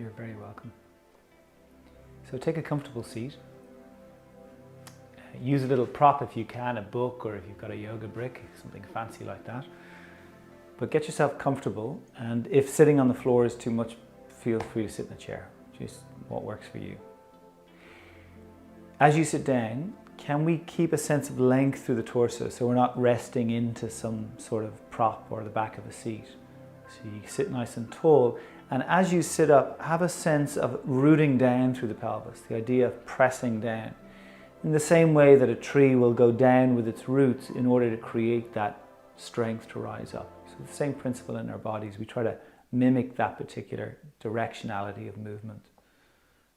You're very welcome. So take a comfortable seat. Use a little prop if you can, a book, or if you've got a yoga brick, something fancy like that. But get yourself comfortable, and if sitting on the floor is too much, feel free to sit in a chair. Just what works for you. As you sit down, can we keep a sense of length through the torso so we're not resting into some sort of prop or the back of a seat? So you sit nice and tall, and as you sit up, have a sense of rooting down through the pelvis, the idea of pressing down. In the same way that a tree will go down with its roots in order to create that strength to rise up. So the same principle in our bodies, we try to mimic that particular directionality of movement.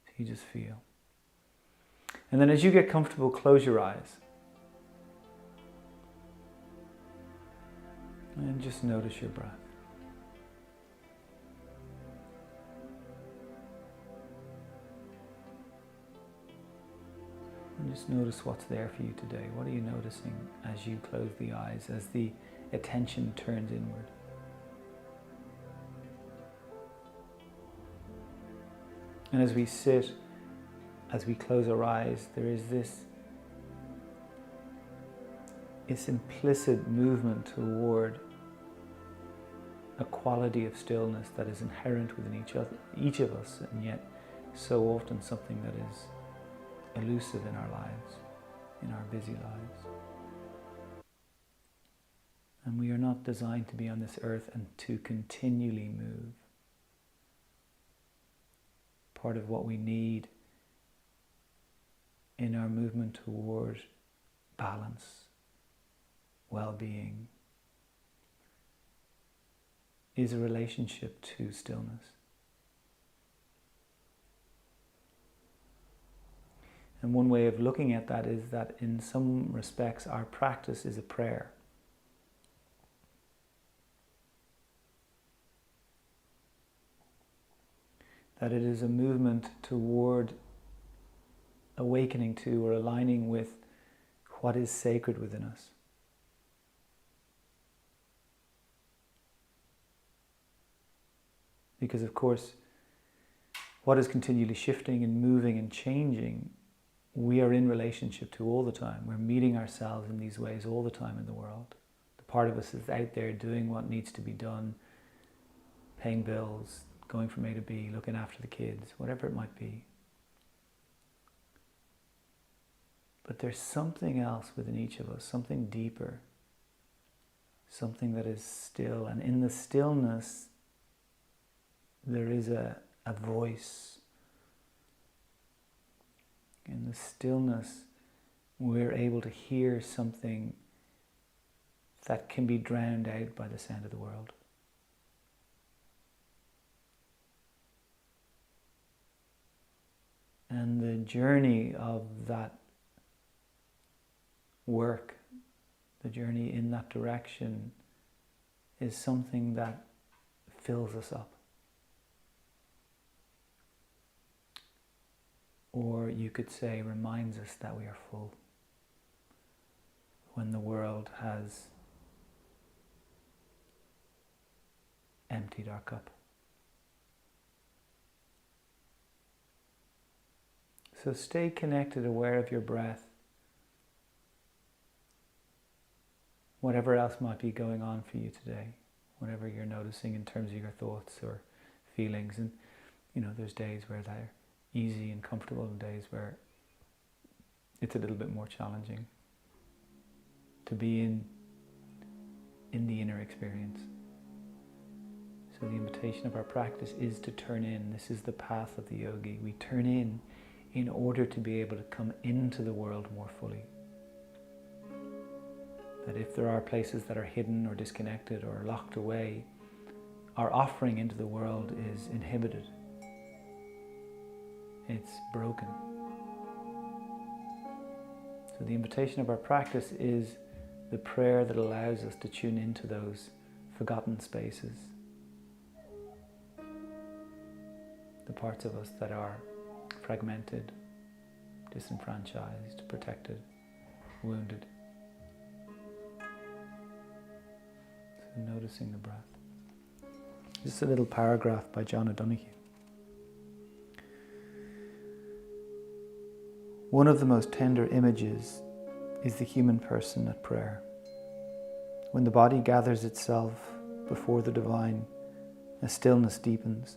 So you just feel. And then as you get comfortable, close your eyes. And just notice your breath. And just notice what's there for you today. What are you noticing as you close the eyes, as the attention turns inward? And as we sit, as we close our eyes, there is this implicit movement toward a quality of stillness that is inherent within each of us, and yet so often something that is elusive in our lives, in our busy lives. And we are not designed to be on this earth and to continually move. Part of what we need in our movement toward balance, well-being, is a relationship to stillness. And one way of looking at that is that in some respects our practice is a prayer. That it is a movement toward awakening to or aligning with what is sacred within us. Because of course, what is continually shifting and moving and changing, we are in relationship to all the time. We're meeting ourselves in these ways all the time in the world. The part of us is out there doing what needs to be done, paying bills, going from A to B, looking after the kids, whatever it might be. But there's something else within each of us, something deeper, something that is still. And in the stillness, there is a voice. In the stillness, we're able to hear something that can be drowned out by the sound of the world. And the journey of that work, the journey in that direction, is something that fills us up. Or you could say reminds us that we are full when the world has emptied our cup. So stay connected, aware of your breath, whatever else might be going on for you today, whatever you're noticing in terms of your thoughts or feelings. And there's days where they're easy and comfortable, and days where it's a little bit more challenging to be in the inner experience. So the invitation of our practice is to turn in. This is the path of the yogi. We turn in order to be able to come into the world more fully. That if there are places that are hidden or disconnected or locked away, our offering into the world is inhibited. It's broken. So the invitation of our practice is the prayer that allows us to tune into those forgotten spaces. The parts of us that are fragmented, disenfranchised, protected, wounded. So noticing the breath. Just a little paragraph by John O'Donoghue. One of the most tender images is the human person at prayer. When the body gathers itself before the divine, a stillness deepens.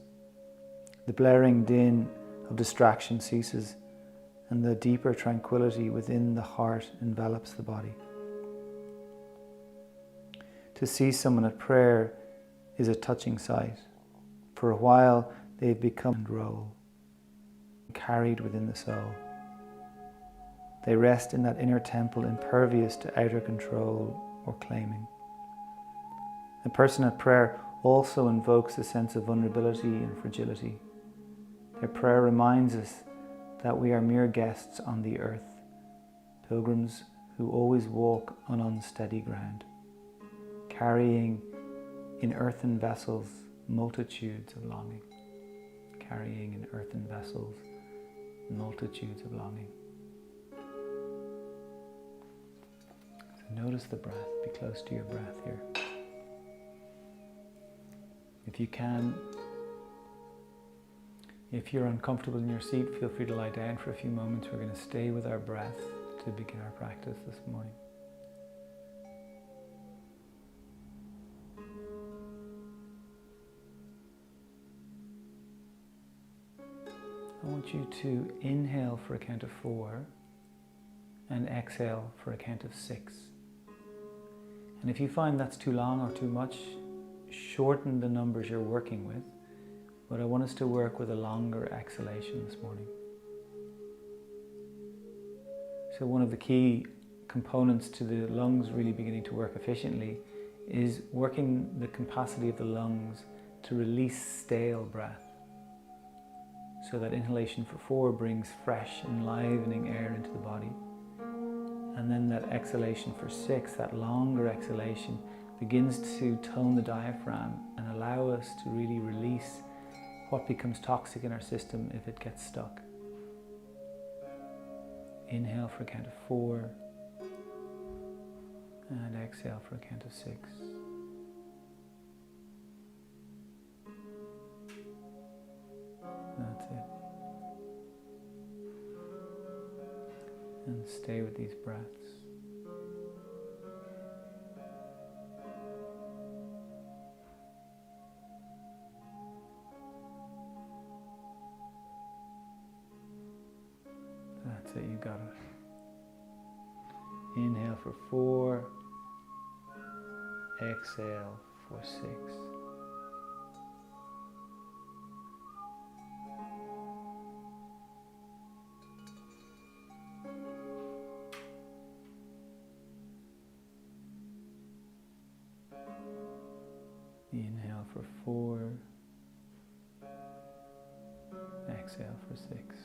The blaring din of distraction ceases, and the deeper tranquility within the heart envelops the body. To see someone at prayer is a touching sight. For a while, they've become and roll, carried within the soul. They rest in that inner temple, impervious to outer control or claiming. The person at prayer also invokes a sense of vulnerability and fragility. Their prayer reminds us that we are mere guests on the earth, pilgrims who always walk on unsteady ground, carrying in earthen vessels multitudes of longing. Carrying in earthen vessels multitudes of longing. So notice the breath. Be close to your breath here. If you can, if you're uncomfortable in your seat, feel free to lie down for a few moments. We're going to stay with our breath to begin our practice this morning. I want you to inhale for a count of 4 and exhale for a count of 6. And if you find that's too long or too much, shorten the numbers you're working with. But I want us to work with a longer exhalation this morning. So one of the key components to the lungs really beginning to work efficiently is working the capacity of the lungs to release stale breath. So that inhalation for 4 brings fresh, enlivening air into the body. And then that exhalation for 6, that longer exhalation, begins to tone the diaphragm and allow us to really release what becomes toxic in our system if it gets stuck. Inhale for a count of 4 and exhale for a count of 6. That's it. And stay with these breaths. That's it, you got it. Inhale for 4, exhale for 6. Inhale for 4, exhale for 6.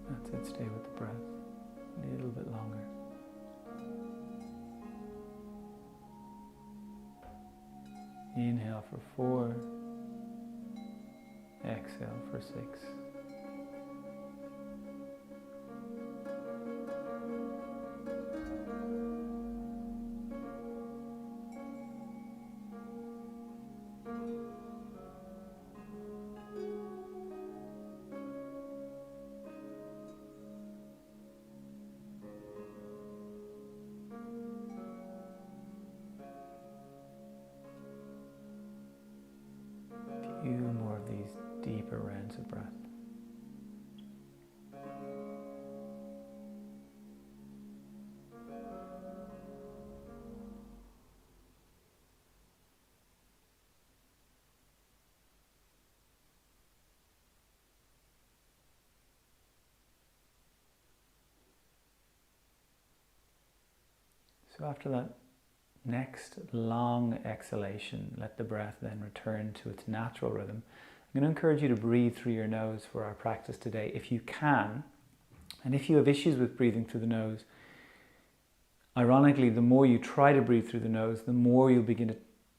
That's it, stay with the breath a little bit longer. Inhale for 4, exhale for 6. Few more of these deeper rounds of breath. So after that next long exhalation, let the breath then return to its natural rhythm. I'm going to encourage you to breathe through your nose for our practice today. If you can, And if you have issues with breathing through the nose, ironically, the more you try to breathe through the nose, the more you'll begin to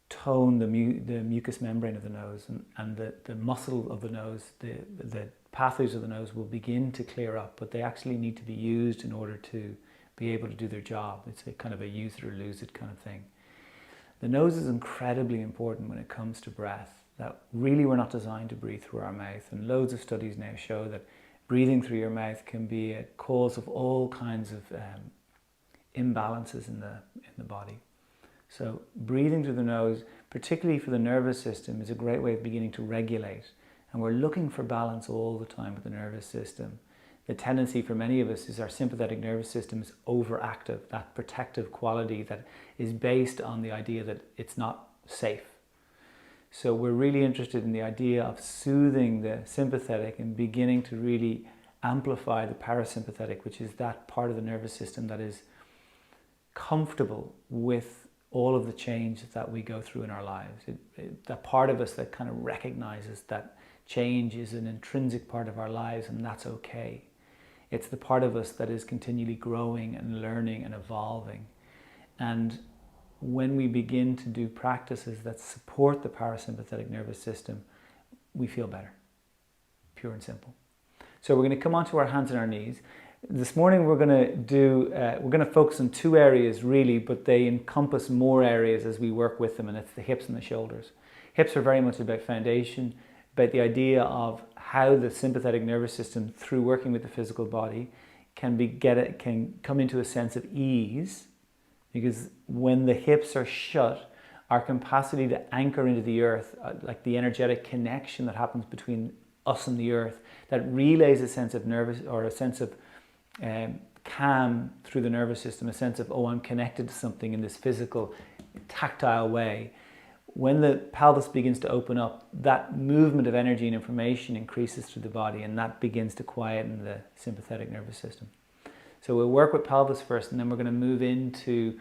tone the mucous membrane of the nose, and the muscle of the nose, the pathways of the nose will begin to clear up, but they actually need to be used in order to be able to do their job. It's a kind of a use it or lose it kind of thing. The nose is incredibly important when it comes to breath, that really we're not designed to breathe through our mouth, and loads of studies now show that breathing through your mouth can be a cause of all kinds of imbalances in the body. So breathing through the nose, particularly for the nervous system, is a great way of beginning to regulate. And we're looking for balance all the time with the nervous system. The tendency for many of us is our sympathetic nervous system is overactive, that protective quality that is based on the idea that it's not safe. So we're really interested in the idea of soothing the sympathetic and beginning to really amplify the parasympathetic, which is that part of the nervous system that is comfortable with all of the change that we go through in our lives. That part of us that kind of recognizes that change is an intrinsic part of our lives, and that's okay. It's the part of us that is continually growing and learning and evolving. And when we begin to do practices that support the parasympathetic nervous system, we feel better, pure and simple. So we're going to come onto our hands and our knees. This morning we're going to focus on two areas really, but they encompass more areas as we work with them, and it's the hips and the shoulders. Hips are very much about foundation, about the idea of how the sympathetic nervous system, through working with the physical body, can come into a sense of ease, because when the hips are shut, our capacity to anchor into the earth, like the energetic connection that happens between us and the earth, that relays a sense of nervous or a sense of calm through the nervous system, a sense of, oh, I'm connected to something in this physical, tactile way. When the pelvis begins to open up, that movement of energy and information increases through the body, and that begins to quieten the sympathetic nervous system. So we'll work with pelvis first, and then we're going to move into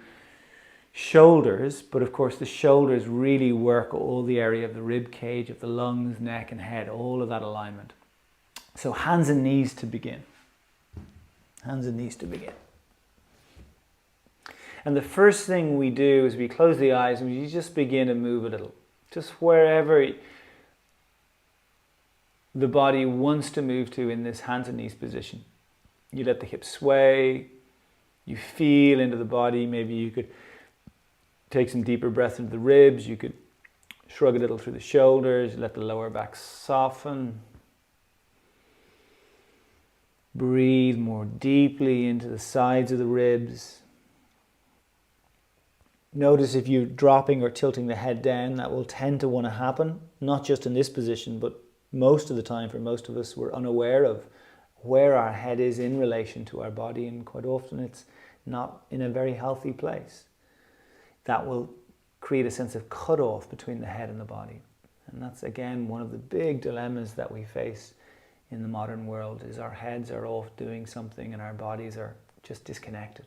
shoulders. But of course, the shoulders really work all the area of the rib cage, of the lungs, neck and head, all of that alignment. So hands and knees to begin. Hands and knees to begin. And the first thing we do is we close the eyes and we just begin to move a little. Just wherever the body wants to move to in this hands and knees position. You let the hips sway. You feel into the body. Maybe you could take some deeper breaths into the ribs. You could shrug a little through the shoulders. Let the lower back soften. Breathe more deeply into the sides of the ribs. Notice if you're dropping or tilting the head down, that will tend to want to happen, not just in this position, but most of the time for most of us, we're unaware of where our head is in relation to our body, and quite often it's not in a very healthy place. That will create a sense of cutoff between the head and the body. And that's, again, one of the big dilemmas that we face in the modern world, is our heads are off doing something and our bodies are just disconnected.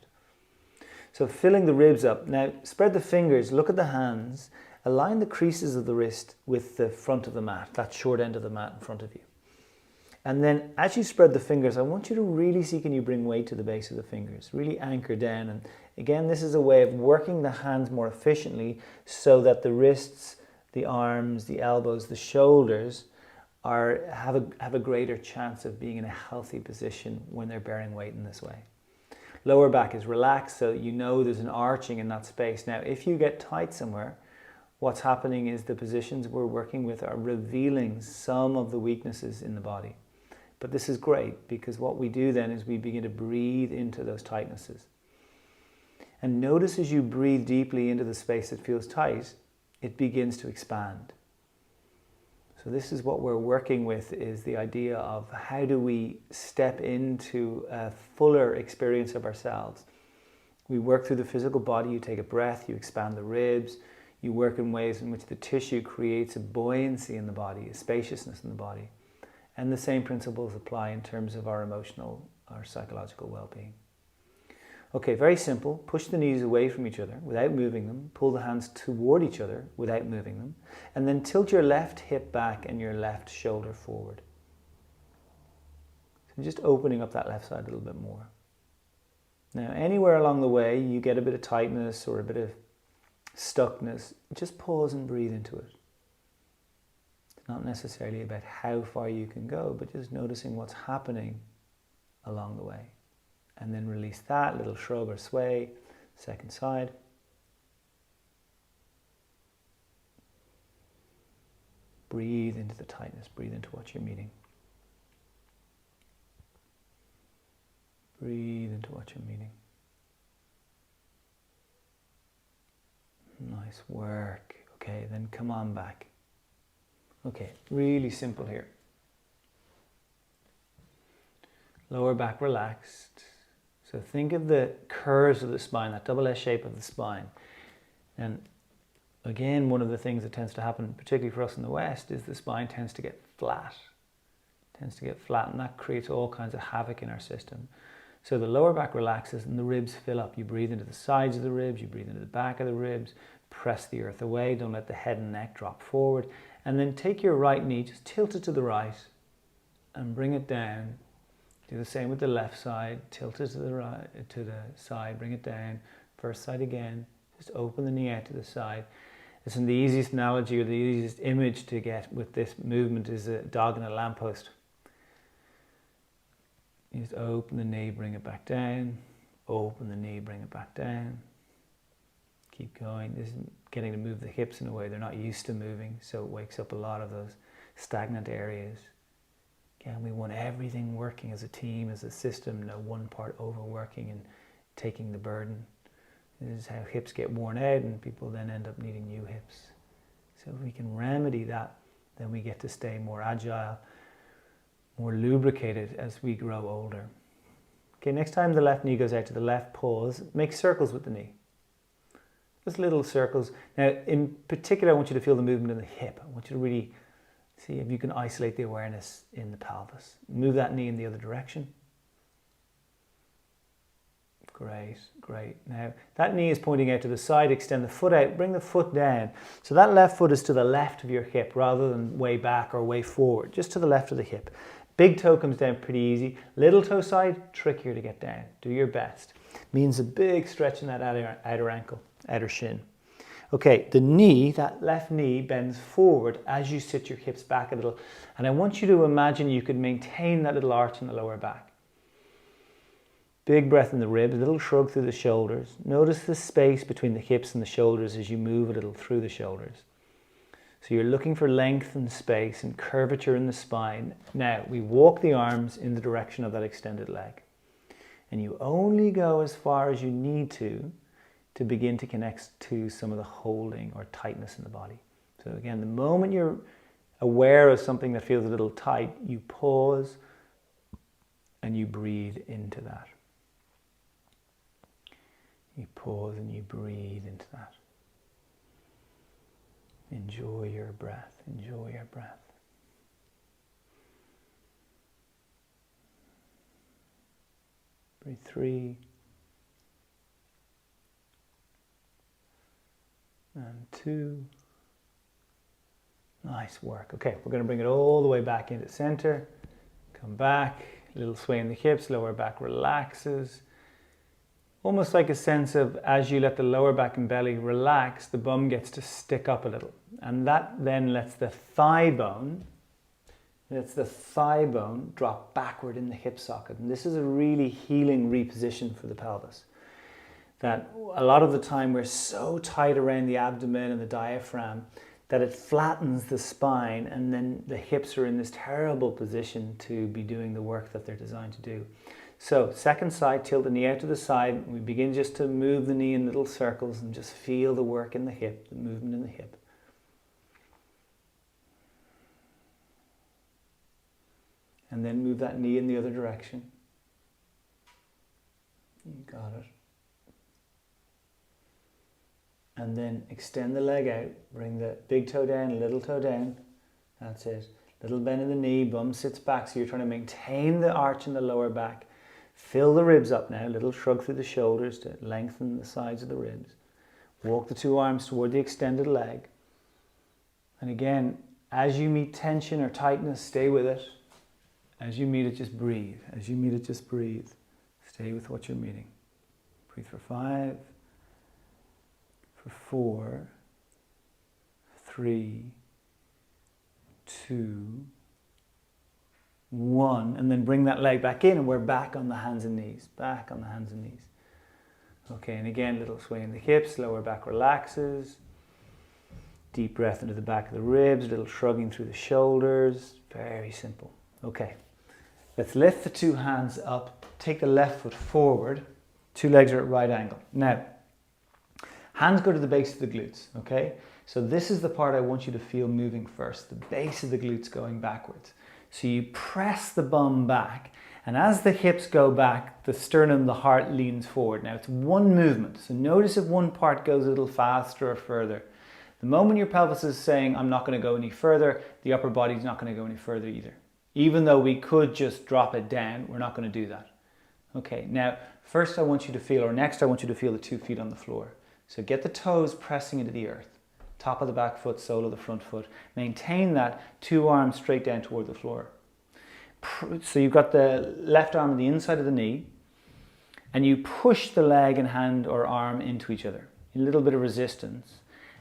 So filling the ribs up. Now spread the fingers, look at the hands, align the creases of the wrist with the front of the mat, that short end of the mat in front of you. And then as you spread the fingers, I want you to really see, can you bring weight to the base of the fingers? Really anchor down. And again, this is a way of working the hands more efficiently so that the wrists, the arms, the elbows, the shoulders have a greater chance of being in a healthy position when they're bearing weight in this way. Lower back is relaxed, so you know there's an arching in that space. Now, if you get tight somewhere, what's happening is the positions we're working with are revealing some of the weaknesses in the body. But this is great, because what we do then is we begin to breathe into those tightnesses. And notice as you breathe deeply into the space that feels tight, it begins to expand. So this is what we're working with, is the idea of how do we step into a fuller experience of ourselves. We work through the physical body, you take a breath, you expand the ribs, you work in ways in which the tissue creates a buoyancy in the body, a spaciousness in the body. And the same principles apply in terms of our emotional, our psychological well-being. Okay, very simple. Push the knees away from each other without moving them. Pull the hands toward each other without moving them. And then tilt your left hip back and your left shoulder forward. So and just opening up that left side a little bit more. Now, anywhere along the way you get a bit of tightness or a bit of stuckness, just pause and breathe into it. It's not necessarily about how far you can go, but just noticing what's happening along the way. And then release that, little shrug or sway, second side. Breathe into the tightness, breathe into what you're meeting. Breathe into what you're meeting. Nice work. Okay, then come on back. Okay, really simple here. Lower back relaxed. So think of the curves of the spine, that double S shape of the spine. And again, one of the things that tends to happen, particularly for us in the West, is the spine tends to get flat. And that creates all kinds of havoc in our system. So the lower back relaxes and the ribs fill up. You breathe into the sides of the ribs, you breathe into the back of the ribs, press the earth away, don't let the head and neck drop forward. And then take your right knee, just tilt it to the right and bring it down. Do the same with the left side, tilt it to the right, to the side, bring it down. First side again, just open the knee out to the side. Listen, the easiest analogy or the easiest image to get with this movement is a dog in a lamppost. You just open the knee, bring it back down. Open the knee, bring it back down. Keep going. This is getting to move the hips in a way they're not used to moving, so it wakes up a lot of those stagnant areas. Again, we want everything working as a team, as a system, no one part overworking and taking the burden. This is how hips get worn out and people then end up needing new hips. So if we can remedy that, then we get to stay more agile, more lubricated as we grow older. Okay, next time the left knee goes out to the left, pause, make circles with the knee. Just little circles. Now, in particular, I want you to feel the movement in the hip. I want you to really see if you can isolate the awareness in the pelvis. Move that knee in the other direction. Great, great. Now, that knee is pointing out to the side, extend the foot out, bring the foot down. So that left foot is to the left of your hip rather than way back or way forward, just to the left of the hip. Big toe comes down pretty easy. Little toe side, trickier to get down. Do your best. Means a big stretch in that outer ankle, outer shin. Okay, the knee, that left knee bends forward as you sit your hips back a little. And I want you to imagine you could maintain that little arch in the lower back. Big breath in the ribs, a little shrug through the shoulders. Notice the space between the hips and the shoulders as you move a little through the shoulders. So you're looking for length and space and curvature in the spine. Now, we walk the arms in the direction of that extended leg. And you only go as far as you need to begin to connect to some of the holding or tightness in the body. So again, the moment you're aware of something that feels a little tight, you pause and you breathe into that. You pause and you breathe into that. Enjoy your breath. Enjoy your breath. Breathe 3. And 2. Nice work. Okay, we're going to bring it all the way back into center. Come back. A little sway in the hips. Lower back relaxes. Almost like a sense of, as you let the lower back and belly relax, the bum gets to stick up a little. And that then lets the thigh bone drop backward in the hip socket. And this is a really healing reposition for the pelvis. That a lot of the time we're so tight around the abdomen and the diaphragm that it flattens the spine, and then the hips are in this terrible position to be doing the work that they're designed to do. So second side, tilt the knee out to the side. We begin just to move the knee in little circles and just feel the work in the hip, the movement in the hip. And then move that knee in the other direction. You got it. And then extend the leg out. Bring the big toe down, little toe down. That's it. Little bend in the knee, bum sits back. So you're trying to maintain the arch in the lower back. Fill the ribs up now. Little shrug through the shoulders to lengthen the sides of the ribs. Walk the two arms toward the extended leg. And again, as you meet tension or tightness, stay with it. As you meet it, just breathe. As you meet it, just breathe. Stay with what you're meeting. Breathe for 5, for 4, 3, 2, 1, and then bring that leg back in, and we're back on the hands and knees. Back on the hands and knees. Okay, and again, little sway in the hips, lower back relaxes. Deep breath into the back of the ribs, little shrugging through the shoulders. Very simple. Okay, let's lift the 2 hands up, take the left foot forward, 2 legs are at right angle. Now, hands go to the base of the glutes, okay? So this is the part I want you to feel moving first, the base of the glutes going backwards. So you press the bum back, and as the hips go back, the sternum, the heart leans forward. Now it's one movement, so notice if one part goes a little faster or further. The moment your pelvis is saying, I'm not going to go any further, the upper body's not going to go any further either. Even though we could just drop it down, we're not going to do that. Okay, now first I want you to feel, or next I want you to feel the 2 feet on the floor. So get the toes pressing into the earth. Top of the back foot, sole of the front foot. Maintain that, 2 arms straight down toward the floor. So you've got the left arm on the inside of the knee, and you push the leg and hand or arm into each other. A little bit of resistance.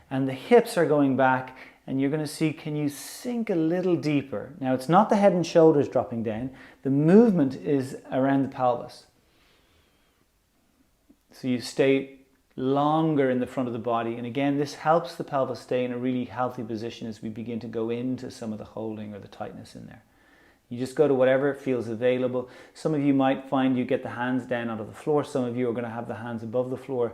And the hips are going back, and you're going to see, can you sink a little deeper? Now it's not the head and shoulders dropping down. The movement is around the pelvis. So you stay longer in the front of the body, and again this helps the pelvis stay in a really healthy position as we begin to go into some of the holding or the tightness in there. You just go to whatever feels available. Some of you might find you get the hands down onto the floor, some of you are going to have the hands above the floor.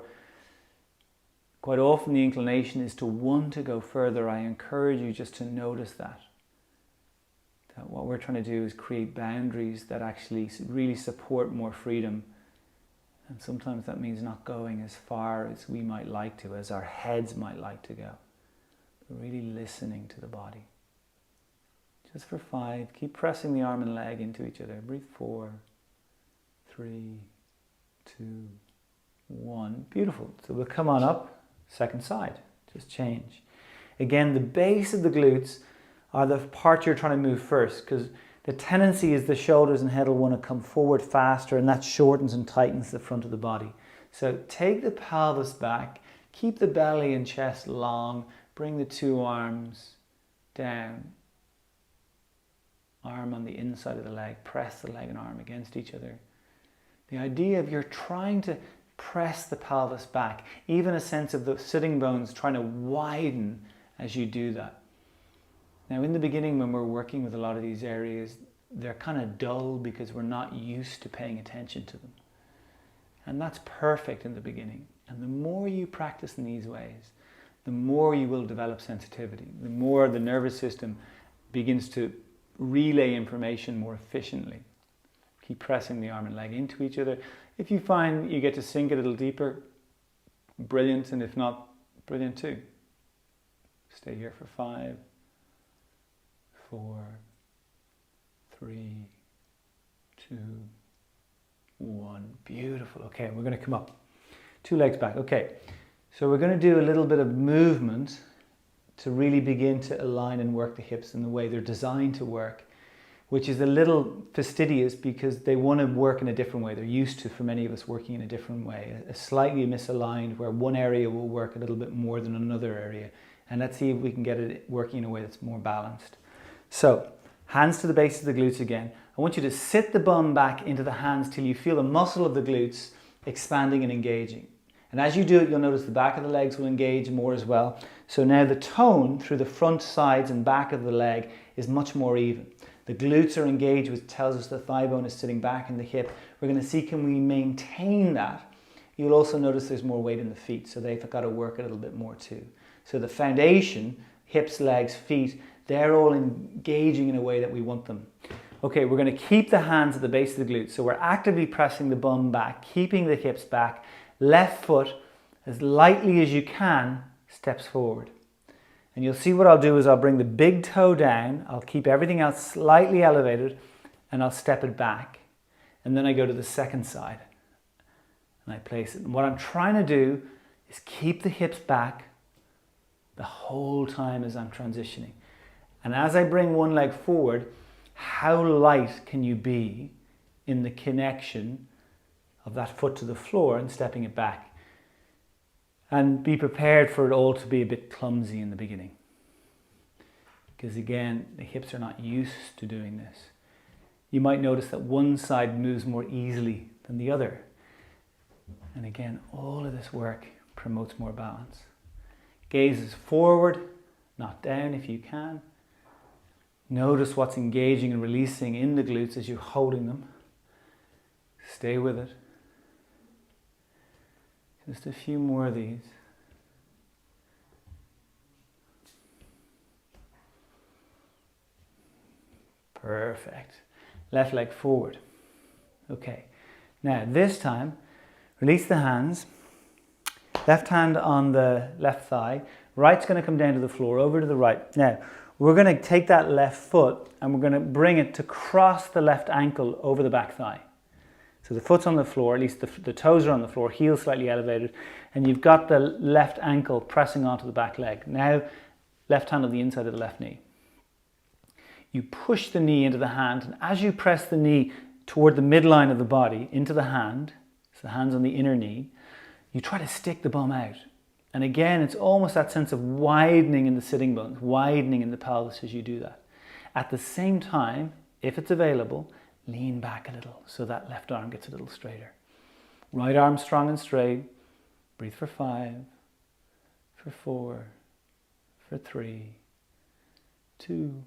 Quite often the inclination is to want to go further. I encourage you just to notice that what we're trying to do is create boundaries that actually really support more freedom. And sometimes that means not going as far as we might like to, as our heads might like to go. But really listening to the body. Just for 5, keep pressing the arm and leg into each other. Breathe 4, 3, 2, 1. Beautiful. So we'll come on up, second side. Just change. Again, the base of the glutes are the part you're trying to move first, because the tendency is the shoulders and head will want to come forward faster, and that shortens and tightens the front of the body. So take the pelvis back, keep the belly and chest long, bring the 2 arms down. Arm on the inside of the leg, press the leg and arm against each other. The idea of you're trying to press the pelvis back, even a sense of the sitting bones trying to widen as you do that. Now in the beginning, when we're working with a lot of these areas, they're kind of dull because we're not used to paying attention to them. And that's perfect in the beginning. And the more you practice in these ways, the more you will develop sensitivity, the more the nervous system begins to relay information more efficiently. Keep pressing the arm and leg into each other. If you find you get to sink a little deeper, brilliant, and if not, brilliant too. Stay here for 5, 4, 3, 2, 1. Beautiful. Okay, we're going to come up. 2 legs back. Okay, so we're going to do a little bit of movement to really begin to align and work the hips in the way they're designed to work, which is a little fastidious because they want to work in a different way. They're used to, for many of us, working in a different way, a slightly misaligned, where one area will work a little bit more than another area. And let's see if we can get it working in a way that's more balanced. So, hands to the base of the glutes again. I want you to sit the bum back into the hands till you feel the muscle of the glutes expanding and engaging. And as you do it, you'll notice the back of the legs will engage more as well. So now the tone through the front, sides and back of the leg is much more even. The glutes are engaged, which tells us the thigh bone is sitting back in the hip. We're going to see, can we maintain that? You'll also notice there's more weight in the feet, so they've got to work a little bit more too. So the foundation, hips, legs, feet, they're all engaging in a way that we want them. Okay, we're going to keep the hands at the base of the glutes. So we're actively pressing the bum back, keeping the hips back. Left foot, as lightly as you can, steps forward. And you'll see what I'll do is I'll bring the big toe down, I'll keep everything else slightly elevated, and I'll step it back. And then I go to the second side, and I place it. And what I'm trying to do is keep the hips back the whole time as I'm transitioning. And as I bring one leg forward, How light can you be in the connection of that foot to the floor and stepping it back? And be prepared for it all to be a bit clumsy in the beginning. Because again, the hips are not used to doing this. You might notice that one side moves more easily than the other. And again, all of this work promotes more balance. Gaze is forward, not down if you can. Notice what's engaging and releasing in the glutes as you're holding them. Stay with it. Just a few more of these. Perfect. Left leg forward. Okay. Now this time, release the hands. Left hand on the left thigh. Right's going to come down to the floor, over to the right. Now, we're going to take that left foot and we're going to bring it to cross the left ankle over the back thigh. So the foot's on the floor, at least the toes are on the floor, heels slightly elevated, and you've got the left ankle pressing onto the back leg. Now, left hand on the inside of the left knee. You push the knee into the hand, and as you press the knee toward the midline of the body into the hand, so the hand's on the inner knee, you try to stick the bum out. And again, it's almost that sense of widening in the sitting bones, widening in the pelvis as you do that. At the same time, if it's available, lean back a little so that left arm gets a little straighter. Right arm strong and straight. Breathe for 5, for 4, for 3, 2,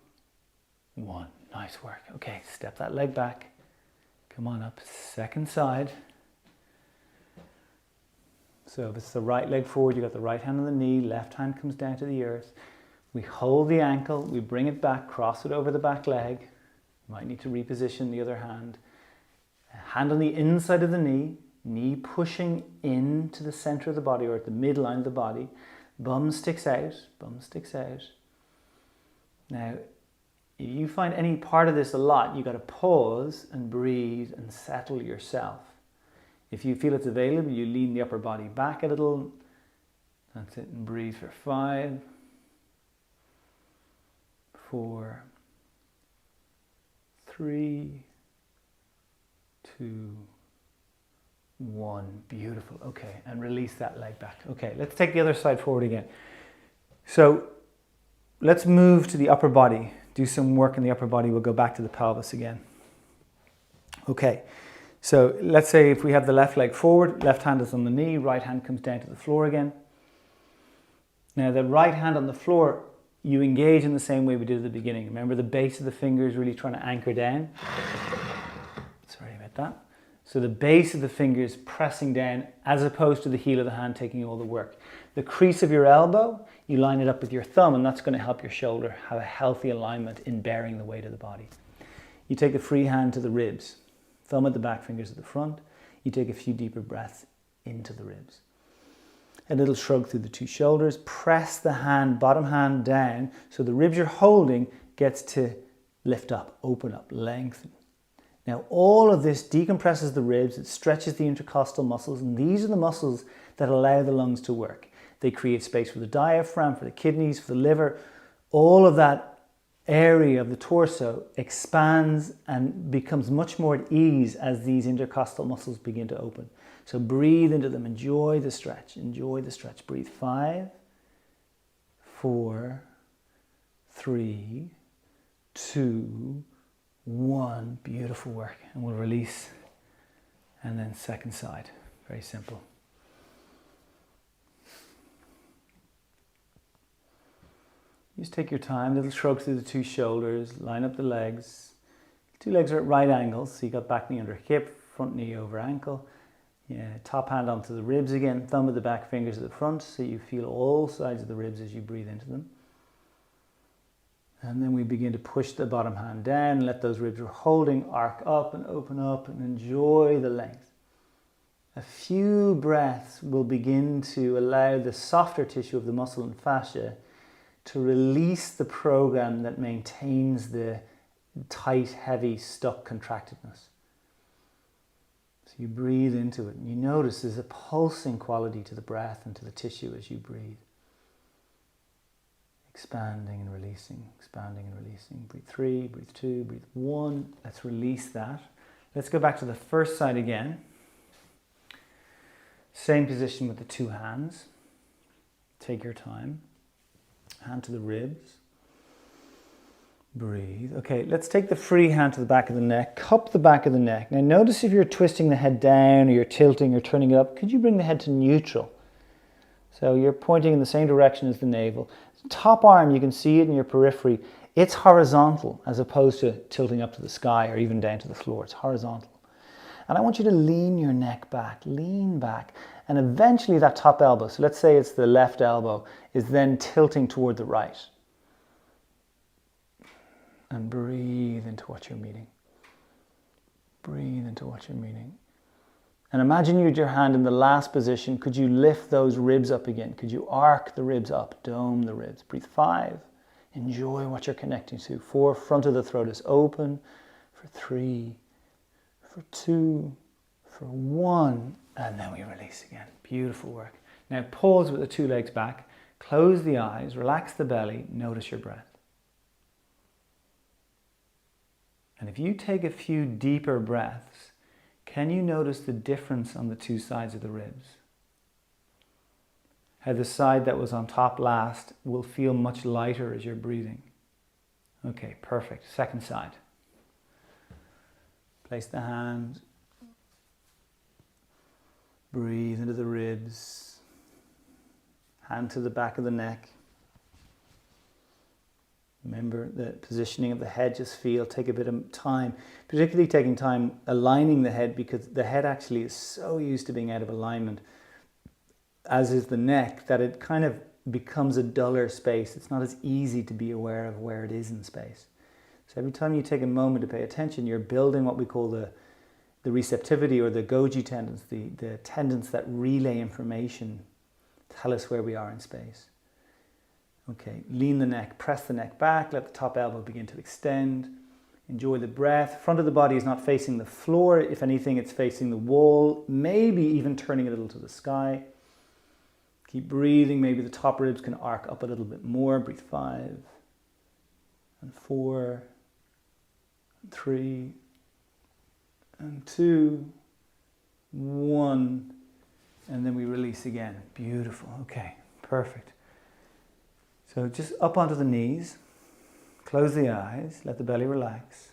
1. Nice work. Okay, step that leg back. Come on up. Second side. So if it's the right leg forward, you've got the right hand on the knee, left hand comes down to the earth. We hold the ankle, we bring it back, cross it over the back leg. Might need to reposition the other hand. Hand on the inside of the knee, knee pushing into the center of the body or at the midline of the body. Bum sticks out, bum sticks out. Now, if you find any part of this a lot, you've got to pause and breathe and settle yourself. If you feel it's available, you lean the upper body back a little. That's it, and breathe for 5, 4, 3, 2, 1. Beautiful. Okay, and release that leg back. Okay, let's take the other side forward again. So let's move to the upper body. Do some work in the upper body. We'll go back to the pelvis again. Okay, so let's say if we have the left leg forward, left hand is on the knee, right hand comes down to the floor again. Now the right hand on the floor, you engage in the same way we did at the beginning. Remember the base of the fingers really trying to anchor down. Sorry about that. So the base of the fingers pressing down as opposed to the heel of the hand taking all the work. The crease of your elbow, you line it up with your thumb, and that's going to help your shoulder have a healthy alignment in bearing the weight of the body. You take a free hand to the ribs, thumb at the back, fingers at the front. You take a few deeper breaths into the ribs. A little shrug through the two shoulders. Press the hand, bottom hand down, so the ribs you're holding gets to lift up, open up, lengthen. Now all of this decompresses the ribs, it stretches the intercostal muscles, and these are the muscles that allow the lungs to work. They create space for the diaphragm, for the kidneys, for the liver. All of that area of the torso expands and becomes much more at ease as these intercostal muscles begin to open. So breathe into them, enjoy the stretch, enjoy the stretch. Breathe 5, 4, 3, 2, 1. Beautiful work. And we'll release. And then second side. Very simple. Just take your time, little shrug through the two shoulders, line up the legs. Two legs are at right angles, so you got back knee under hip, front knee over ankle. Yeah, top hand onto the ribs again, thumb at the back, fingers at the front, so you feel all sides of the ribs as you breathe into them. And then we begin to push the bottom hand down, let those ribs we're holding arc up and open up and enjoy the length. A few breaths will begin to allow the softer tissue of the muscle and fascia to release the program that maintains the tight, heavy, stuck contractedness. So you breathe into it and you notice there's a pulsing quality to the breath and to the tissue as you breathe. Expanding and releasing, expanding and releasing. Breathe 3, breathe 2, breathe 1. Let's release that. Let's go back to the first side again. Same position with the two hands. Take your time. Hand to the ribs. Breathe. Okay, let's take the free hand to the back of the neck. Cup the back of the neck. Now notice if you're twisting the head down or you're tilting or turning it up, could you bring the head to neutral? So you're pointing in the same direction as the navel. Top arm, you can see it in your periphery. It's horizontal as opposed to tilting up to the sky or even down to the floor. It's horizontal. And I want you to lean your neck back, lean back. And eventually that top elbow, so let's say it's the left elbow, is then tilting toward the right. And breathe into what you're meeting. Breathe into what you're meeting. And imagine you had your hand in the last position. Could you lift those ribs up again? Could you arc the ribs up, dome the ribs? Breathe 5. Enjoy what you're connecting to. 4, front of the throat is open. For 3, for 2, for 1. And then we release again. Beautiful work. Now pause with the two legs back. Close the eyes, relax the belly, notice your breath. And if you take a few deeper breaths, can you notice the difference on the two sides of the ribs? How the side that was on top last will feel much lighter as you're breathing. Okay, perfect. Second side. Place the hand. Breathe into the ribs. Hand to the back of the neck. Remember the positioning of the head, just take a bit of time, particularly taking time aligning the head, because the head actually is so used to being out of alignment, as is the neck, that it kind of becomes a duller space. It's not as easy to be aware of where it is in space. So every time you take a moment to pay attention, you're building what we call the receptivity, or the Golgi tendons, the tendons that relay information, tell us where we are in space. Okay, lean the neck, press the neck back, let the top elbow begin to extend. Enjoy the breath. Front of the body is not facing the floor. If anything, it's facing the wall, maybe even turning a little to the sky. Keep breathing. Maybe the top ribs can arc up a little bit more. Breathe 5 and 4 and 3 and 2, 1, and then we release again. Beautiful. Okay, perfect. So just up onto the knees, close the eyes, let the belly relax.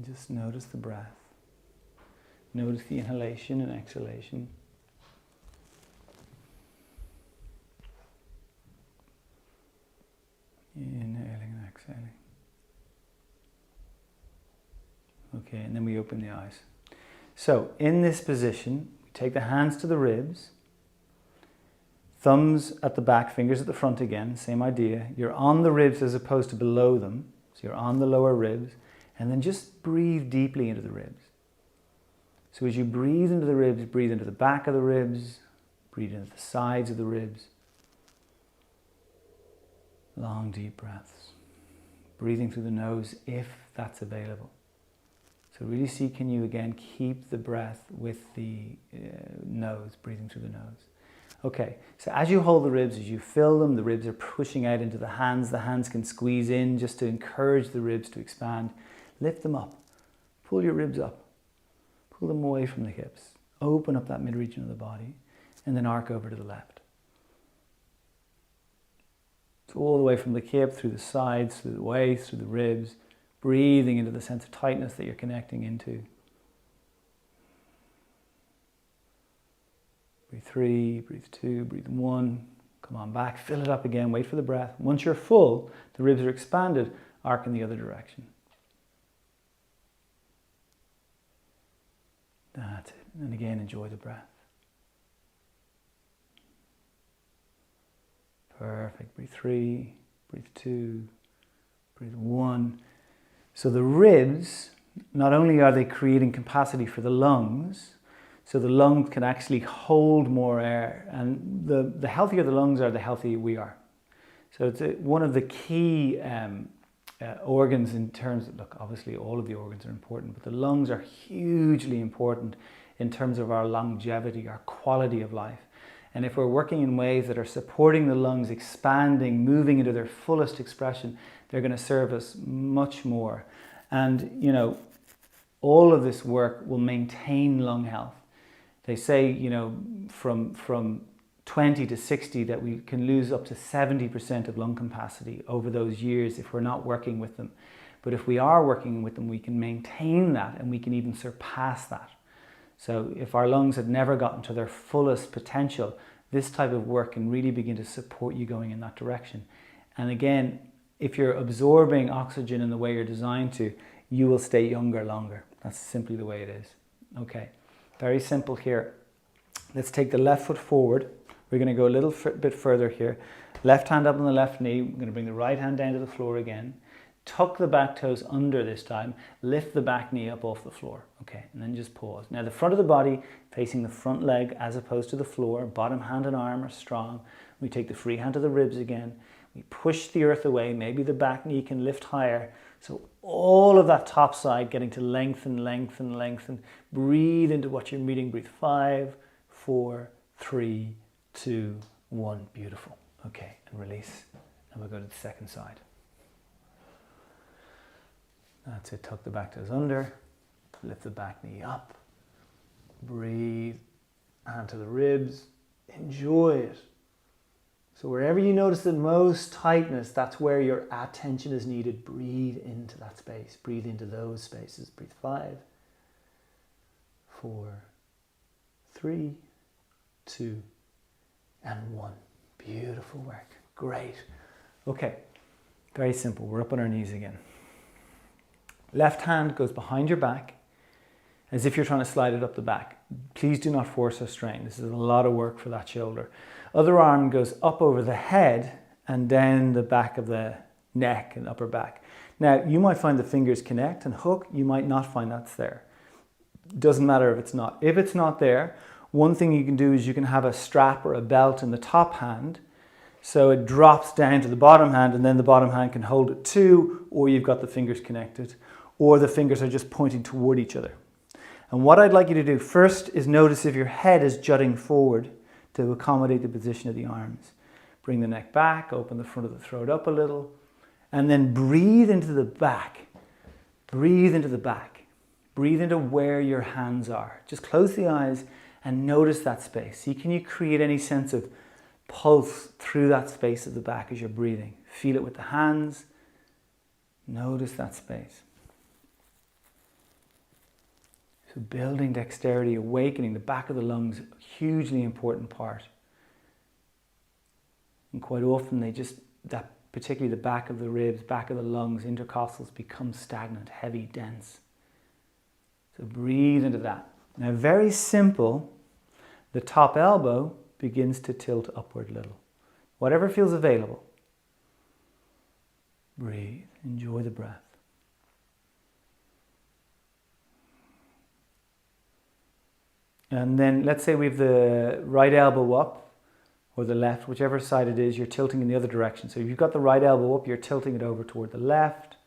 Just notice the breath. Notice the inhalation and exhalation. Inhaling and exhaling. Okay, and then we open the eyes. So in this position, we take the hands to the ribs. Thumbs at the back, fingers at the front again, same idea. You're on the ribs as opposed to below them. So you're on the lower ribs. And then just breathe deeply into the ribs. So as you breathe into the ribs, breathe into the back of the ribs, breathe into the sides of the ribs. Long, deep breaths. Breathing through the nose if that's available. So really see, can you again keep the breath with the nose, breathing through the nose. Okay, so as you hold the ribs, as you fill them, the ribs are pushing out into the hands. The hands can squeeze in just to encourage the ribs to expand. Lift them up. Pull your ribs up. Pull them away from the hips. Open up that mid-region of the body. And then arc over to the left. So all the way from the hip, through the sides, through the waist, through the ribs. Breathing into the sense of tightness that you're connecting into. Breathe 3, breathe 2, breathe 1. Come on back, fill it up again, wait for the breath. Once you're full, the ribs are expanded, arc in the other direction. That's it. And again, enjoy the breath. Perfect. Breathe 3, breathe 2, breathe 1. So the ribs, not only are they creating capacity for the lungs, so the lungs can actually hold more air, and the healthier the lungs are, the healthier we are. So it's one of the key organs in terms of, look, obviously all of the organs are important, but the lungs are hugely important in terms of our longevity, our quality of life. And if we're working in ways that are supporting the lungs, expanding, moving into their fullest expression, they're going to serve us much more. And, you know, all of this work will maintain lung health. They say, you know, from 20 to 60 that we can lose up to 70% of lung capacity over those years if we're not working with them. But if we are working with them, we can maintain that and we can even surpass that. So if our lungs had never gotten to their fullest potential, this type of work can really begin to support you going in that direction. And again, if you're absorbing oxygen in the way you're designed to, you will stay younger longer. That's simply the way it is. Okay, very simple here. Let's take the left foot forward. We're going to go a little bit further here. Left hand up on the left knee. We're going to bring the right hand down to the floor again. Tuck the back toes under this time. Lift the back knee up off the floor. Okay, and then just pause. Now the front of the body facing the front leg as opposed to the floor. Bottom hand and arm are strong. We take the free hand to the ribs again. We push the earth away. Maybe the back knee can lift higher. So all of that top side getting to lengthen, lengthen, lengthen. Breathe into what you're meeting. Breathe 5, 4, 3, 2, 1. Beautiful. Okay, and release. And we'll go to the second side. That's it, tuck the back toes under, lift the back knee up, breathe, hand to the ribs, enjoy it. So wherever you notice the most tightness, that's where your attention is needed. Breathe into that space, breathe into those spaces. Breathe 5, 4, 3, 2, and 1. Beautiful work, great. Okay, very simple, we're up on our knees again. Left hand goes behind your back as if you're trying to slide it up the back. Please do not force or strain. This is a lot of work for that shoulder. Other arm goes up over the head and down the back of the neck and upper back. Now, you might find the fingers connect and hook. You might not find that's there. Doesn't matter if it's not. If it's not there, one thing you can do is you can have a strap or a belt in the top hand so it drops down to the bottom hand and then the bottom hand can hold it too, or you've got the fingers connected, or the fingers are just pointing toward each other. And what I'd like you to do first is notice if your head is jutting forward to accommodate the position of the arms. Bring the neck back, open the front of the throat up a little, and then breathe into the back. Breathe into the back. Breathe into where your hands are. Just close the eyes and notice that space. See, can you create any sense of pulse through that space of the back as you're breathing? Feel it with the hands. Notice that space. So building dexterity, awakening the back of the lungs, a hugely important part. And quite often particularly the back of the ribs, back of the lungs, intercostals become stagnant, heavy, dense. So breathe into that. Now very simple, the top elbow begins to tilt upward a little. Whatever feels available. Breathe, enjoy the breath. And then let's say we have the right elbow up or the left, whichever side it is, you're tilting in the other direction. So if you've got the right elbow up, you're tilting it over toward the left.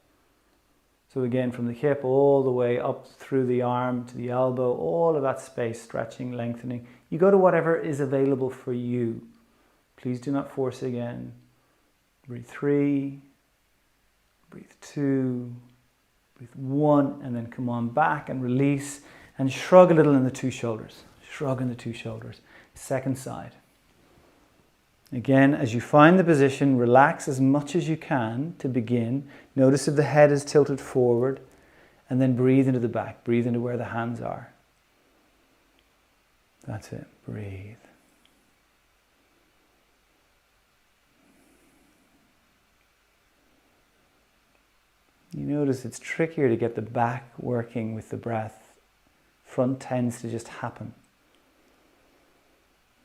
So again, from the hip all the way up through the arm to the elbow, all of that space, stretching, lengthening. You go to whatever is available for you. Please do not force again. Breathe 3, breathe 2, breathe 1, and then come on back and release. And shrug a little in the two shoulders. Shrug in the two shoulders. Second side. Again, as you find the position, relax as much as you can to begin. Notice if the head is tilted forward. And then breathe into the back. Breathe into where the hands are. That's it. Breathe. You notice it's trickier to get the back working with the breath. Front tends to just happen.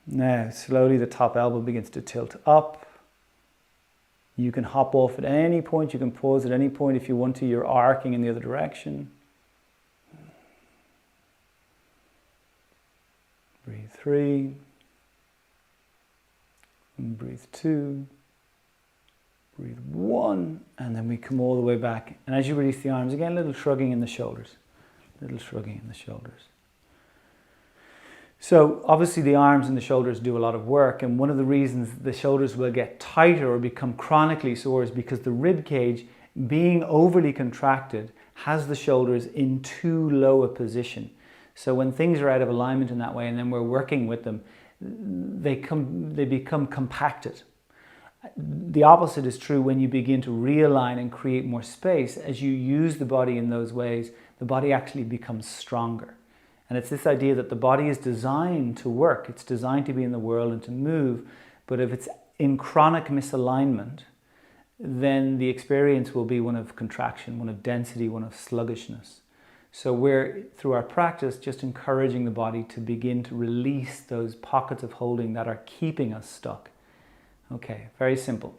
Now, slowly the top elbow begins to tilt up. You can hop off at any point. You can pause at any point if you want to. You're arcing in the other direction. Breathe 3. And breathe 2. Breathe 1. And then we come all the way back. And as you release the arms, again, a little shrugging in the shoulders. Little shrugging in the shoulders. So obviously the arms and the shoulders do a lot of work, and one of the reasons the shoulders will get tighter or become chronically sore is because the rib cage, being overly contracted, has the shoulders in too low a position. So when things are out of alignment in that way and then we're working with them, they become compacted. The opposite is true when you begin to realign and create more space. As you use the body in those ways, the body actually becomes stronger. And it's this idea that the body is designed to work. It's designed to be in the world and to move. But if it's in chronic misalignment, then the experience will be one of contraction, one of density, one of sluggishness. So we're, through our practice, just encouraging the body to begin to release those pockets of holding that are keeping us stuck. Okay, very simple.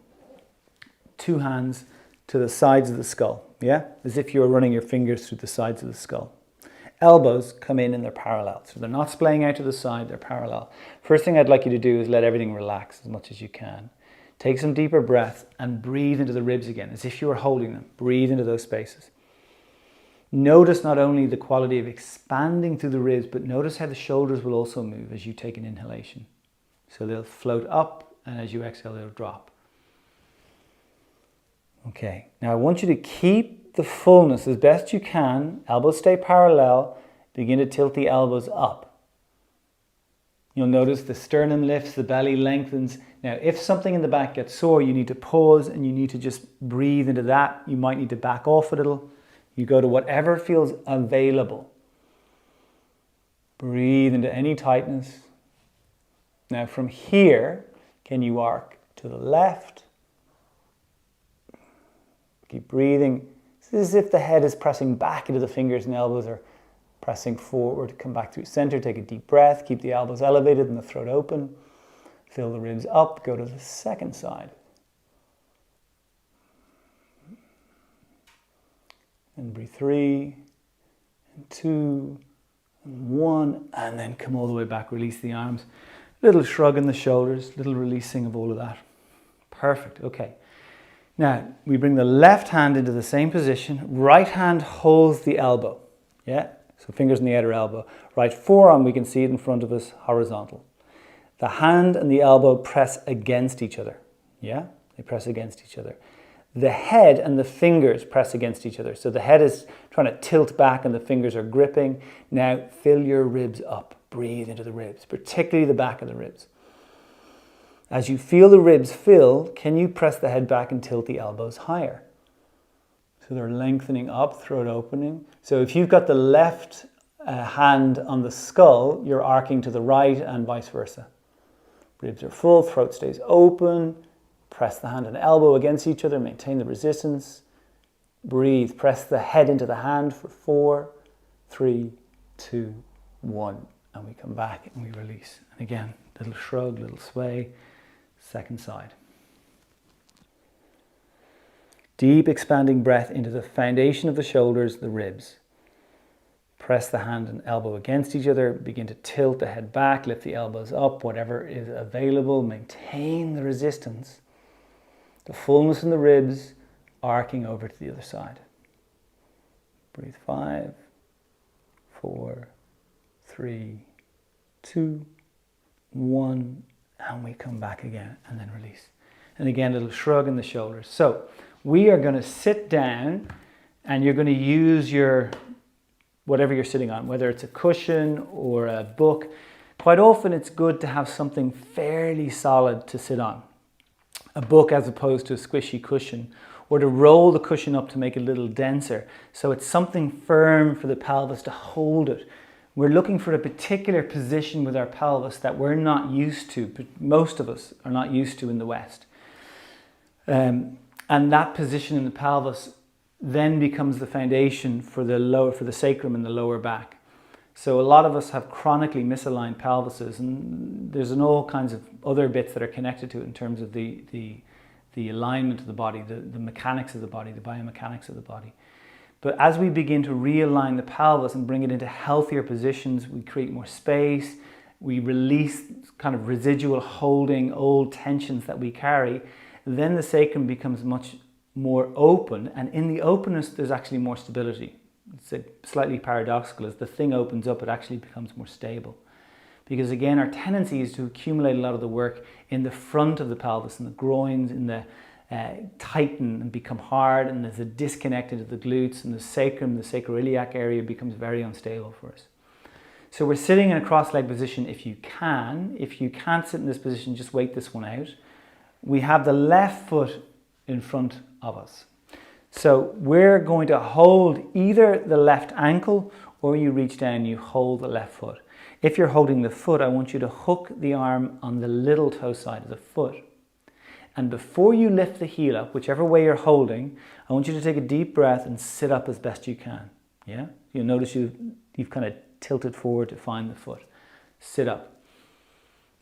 2 hands to the sides of the skull, yeah? As if you were running your fingers through the sides of the skull. Elbows come in and they're parallel. So they're not splaying out to the side, they're parallel. First thing I'd like you to do is let everything relax as much as you can. Take some deeper breaths and breathe into the ribs again, as if you were holding them. Breathe into those spaces. Notice not only the quality of expanding through the ribs, but notice how the shoulders will also move as you take an inhalation. So they'll float up, and as you exhale, they'll drop. Okay, now I want you to keep the fullness as best you can. Elbows stay parallel. Begin to tilt the elbows up. You'll notice the sternum lifts, the belly lengthens. Now, if something in the back gets sore, you need to pause and you need to just breathe into that. You might need to back off a little. You go to whatever feels available. Breathe into any tightness. Now, from here, can you arc to the left? Keep breathing. It's as if the head is pressing back into the fingers and elbows are pressing forward. Come back through center, take a deep breath, keep the elbows elevated and the throat open. Fill the ribs up, go to the second side. And breathe 3, and 2, and 1, and then come all the way back, release the arms. Little shrug in the shoulders, little releasing of all of that. Perfect, okay. Now, we bring the left hand into the same position. Right hand holds the elbow. Yeah? So fingers in the outer elbow. Right forearm, we can see it in front of us, horizontal. The hand and the elbow press against each other. Yeah? They press against each other. The head and the fingers press against each other. So the head is trying to tilt back and the fingers are gripping. Now, fill your ribs up. Breathe into the ribs, particularly the back of the ribs. As you feel the ribs fill, can you press the head back and tilt the elbows higher? So they're lengthening up, throat opening. So if you've got the left hand on the skull, you're arcing to the right and vice versa. Ribs are full, throat stays open. Press the hand and elbow against each other, maintain the resistance. Breathe, press the head into the hand for 4, 3, 2, 1. And we come back and we release. And again, little shrug, little sway. Second side. Deep expanding breath into the foundation of the shoulders, the ribs. Press the hand and elbow against each other. Begin to tilt the head back, lift the elbows up, whatever is available. Maintain the resistance. The fullness in the ribs, arcing over to the other side. Breathe 5, 4, 3, 2, 1. And we come back again and then release. And again, a little shrug in the shoulders. So we are going to sit down and you're going to use your, whatever you're sitting on, whether it's a cushion or a book. Quite often it's good to have something fairly solid to sit on. A book as opposed to a squishy cushion, or to roll the cushion up to make it a little denser. So it's something firm for the pelvis to hold it. We're looking for a particular position with our pelvis that we're not used to, but most of us are not used to in the West. And that position in the pelvis then becomes the foundation for the sacrum and the lower back. So a lot of us have chronically misaligned pelvises, and there's all kinds of other bits that are connected to it in terms of the alignment of the body, the mechanics of the body, the biomechanics of the body. But as we begin to realign the pelvis and bring it into healthier positions, we create more space, we release kind of residual holding, old tensions that we carry, then the sacrum becomes much more open, and in the openness there's actually more stability. It's slightly paradoxical. As the thing opens up, it actually becomes more stable because again, our tendency is to accumulate a lot of the work in the front of the pelvis, in the groins, in the tighten and become hard, and there's a disconnect into the glutes, and the sacrum, the sacroiliac area becomes very unstable for us. So we're sitting in a cross-leg position if you can. If you can't sit in this position, just wait this one out. We have the left foot in front of us. So we're going to hold either the left ankle, or you reach down, you hold the left foot. If you're holding the foot, I want you to hook the arm on the little toe side of the foot. And before you lift the heel up, whichever way you're holding, I want you to take a deep breath and sit up as best you can. Yeah? You'll notice you've kind of tilted forward to find the foot. Sit up.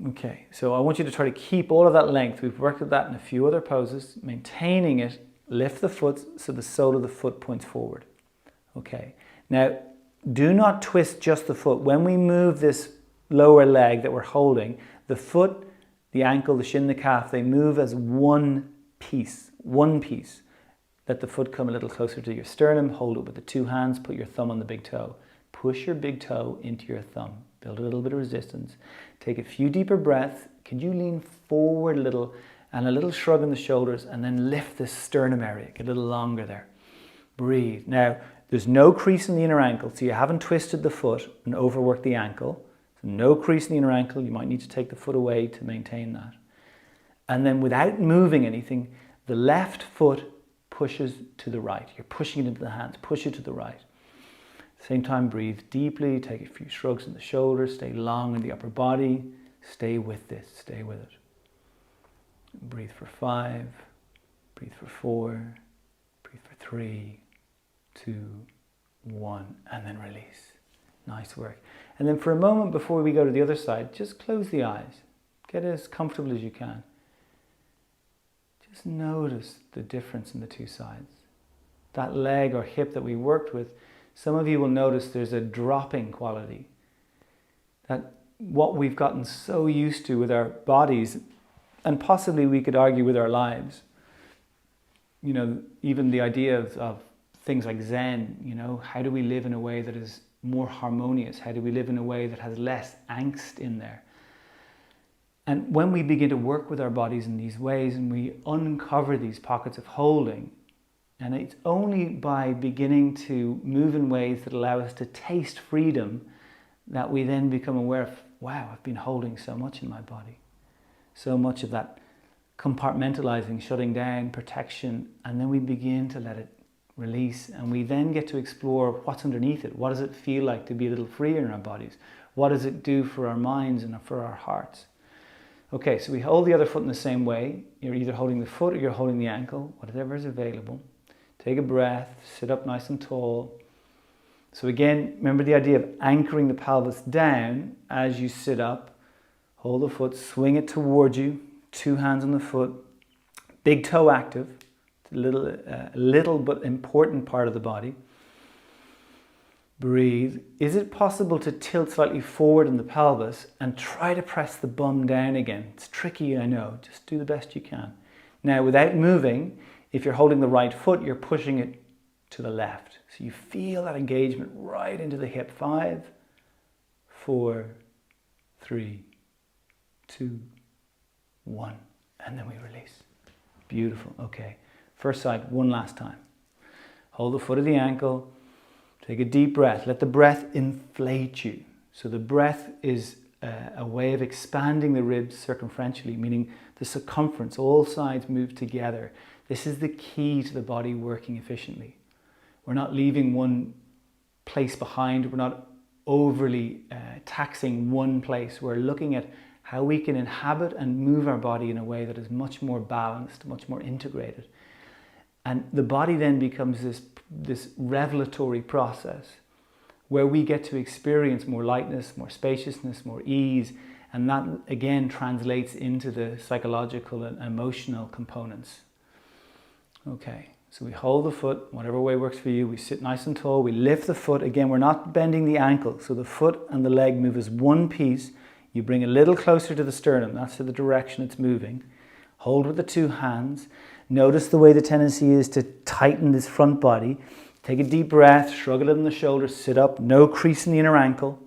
Okay, so I want you to try to keep all of that length. We've worked with that in a few other poses. Maintaining it, lift the foot so the sole of the foot points forward. Okay, now do not twist just the foot. When we move this lower leg that we're holding, the foot, the ankle, the shin, the calf, they move as one piece. Let the foot come a little closer to your sternum. Hold it with the two hands. Put your thumb on the big toe. Push your big toe into your thumb. Build a little bit of resistance. Take a few deeper breaths. Could you lean forward a little and a little shrug in the shoulders, and then lift this sternum area. Get a little longer there. Breathe. Now, there's no crease in the inner ankle, so you haven't twisted the foot and overworked the ankle. So no crease in the inner ankle. You might need to take the foot away to maintain that. And then without moving anything, the left foot pushes to the right. You're pushing it into the hands. Push it to the right. Same time, breathe deeply. Take a few shrugs in the shoulders. Stay long in the upper body. Stay with this. Stay with it. Breathe for 5. Breathe for 4. Breathe for 3, 2, 1. And then release. Nice work. And then for a moment before we go to the other side, just close the eyes. Get as comfortable as you can. Just notice the difference in the two sides. That leg or hip that we worked with, some of you will notice there's a dropping quality. That what we've gotten so used to with our bodies, and possibly we could argue with our lives, you know, even the idea of things like Zen, you know, how do we live in a way that is more harmonious? How do we live in a way that has less angst in there? And when we begin to work with our bodies in these ways and we uncover these pockets of holding, and it's only by beginning to move in ways that allow us to taste freedom that we then become aware of, wow, I've been holding so much in my body. So much of that compartmentalizing, shutting down, protection, and then we begin to let it release, and we then get to explore what's underneath it. What does it feel like to be a little freer in our bodies? What does it do for our minds and for our hearts? Okay, so we hold the other foot in the same way. You're either holding the foot or you're holding the ankle, whatever is available. Take a breath, sit up nice and tall. So again, remember the idea of anchoring the pelvis down as you sit up. Hold the foot, swing it towards you, two hands on the foot, big toe active, a little but important part of the body. Breathe. Is it possible to tilt slightly forward in the pelvis and try to press the bum down again? It's tricky, I know. Just do the best you can. Now, without moving, if you're holding the right foot, you're pushing it to the left. So you feel that engagement right into the hip. 5, 4, 3, 2, 1. And then we release. Beautiful. Okay. First side, one last time. Hold the foot of the ankle. Take a deep breath. Let the breath inflate you. So the breath is a way of expanding the ribs circumferentially, meaning the circumference, all sides move together. This is the key to the body working efficiently. We're not leaving one place behind. We're not overly taxing one place. We're looking at how we can inhabit and move our body in a way that is much more balanced, much more integrated. And the body then becomes this revelatory process where we get to experience more lightness, more spaciousness, more ease, and that again translates into the psychological and emotional components. Okay, so we hold the foot, whatever way works for you. We sit nice and tall, we lift the foot. Again, we're not bending the ankle, so the foot and the leg move as one piece. You bring a little closer to the sternum, that's the direction it's moving. Hold with the two hands. Notice the way the tendency is to tighten this front body. Take a deep breath, shrug a little in the shoulders, sit up, no crease in the inner ankle.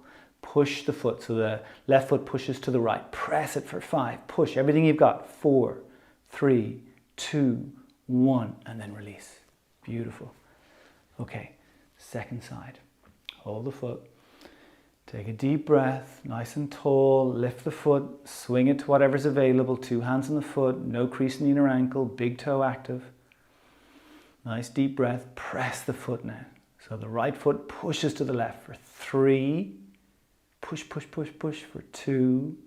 push the foot. So the left foot pushes to the right. Press it for 5. Push everything you've got. 4, 3, 2, 1, and then release. Beautiful. Okay, second side. Hold the foot. Take a deep breath, nice and tall. Lift the foot, swing it to whatever's available. 2 hands on the foot, no crease in the inner ankle, big toe active. Nice deep breath. Press the foot now. So the right foot pushes to the left for 3. Push, push, push, push for 2.